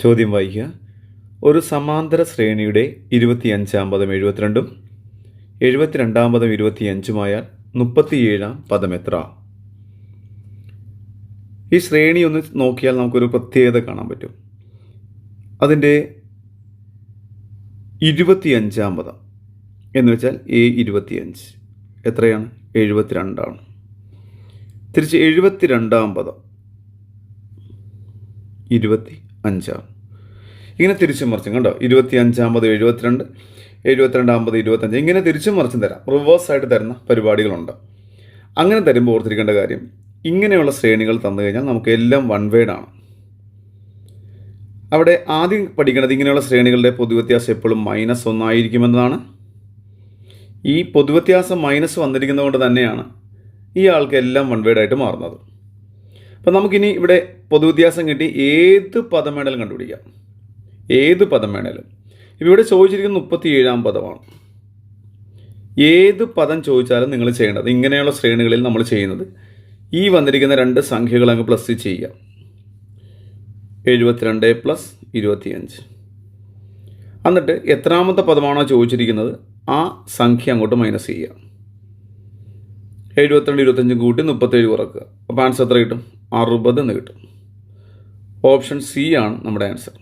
ചോദ്യം വായിക്കുക. ഒരു സമാന്തര ശ്രേണിയുടെ 25-ാം പദം 72ഉം 72-ാം പദം 25ഉമായാൽ 37-ാം പദം എത്ര? ഈ ശ്രേണി ഒന്ന് നോക്കിയാൽ നമുക്കൊരു പ്രത്യേകത കാണാൻ പറ്റും. അതിൻ്റെ 25-ാം പദം എന്ന് വെച്ചാൽ A25 എത്രയാണ്? 72ആണ്. തിരിച്ച് 72-ാം പദം 25ആണ്. ഇങ്ങനെ തിരിച്ചും മറിച്ചും കണ്ടോ, 25-ാം പദം 72, 72-ാം പദം 25, ഇങ്ങനെ തിരിച്ചും മറിച്ചും തരാം. റിവേഴ്സായിട്ട് തരുന്ന പരിപാടികളുണ്ട്. അങ്ങനെ തരുമ്പോൾ ഓർത്തിരിക്കേണ്ട കാര്യം, ഇങ്ങനെയുള്ള ശ്രേണികൾ തന്നു കഴിഞ്ഞാൽ നമുക്ക് എല്ലാം വൺ വേർഡാണ്. അവിടെ ആദ്യം പഠിക്കേണ്ടത് ഇങ്ങനെയുള്ള ശ്രേണികളുടെ പൊതുവ്യത്യാസം എപ്പോഴും -1 ആയിരിക്കുമെന്നതാണ്. ഈ പൊതുവ്യത്യാസം മൈനസ് വന്നിരിക്കുന്നത് കൊണ്ട് തന്നെയാണ് ഈ ആൾക്ക് എല്ലാം വൺ വേർഡായിട്ട് മാറുന്നത്. അപ്പം നമുക്കിനി ഇവിടെ പൊതുവ്യത്യാസം കിട്ടി ഏത് പദം വേണേലും കണ്ടുപിടിക്കാം. ഏത് പദം വേണേലും. ഇവിടെ ചോദിച്ചിരിക്കുന്നത് 37-ാം പദമാണ്. ഏത് പദം ചോദിച്ചാലും നിങ്ങൾ ചെയ്യേണ്ടത് ഇങ്ങനെയുള്ള ശ്രേണികളിൽ നമ്മൾ ചെയ്യുന്നത് ഈ വന്നിരിക്കുന്ന രണ്ട് സംഖ്യകൾ അങ്ങ് പ്ലസ് ചെയ്യുക. 72 + 25. എന്നിട്ട് എത്രാമത്തെ പദമാണോ ചോദിച്ചിരിക്കുന്നത് ആ സംഖ്യ അങ്ങോട്ട് മൈനസ് ചെയ്യുക. 72 25 കൂട്ടി 37 കുറക്കുക. അപ്പോൾ ആൻസർ എത്ര കിട്ടും? 60 എന്ന് കിട്ടും. ഓപ്ഷൻ സി ആണ് നമ്മുടെ ആൻസർ.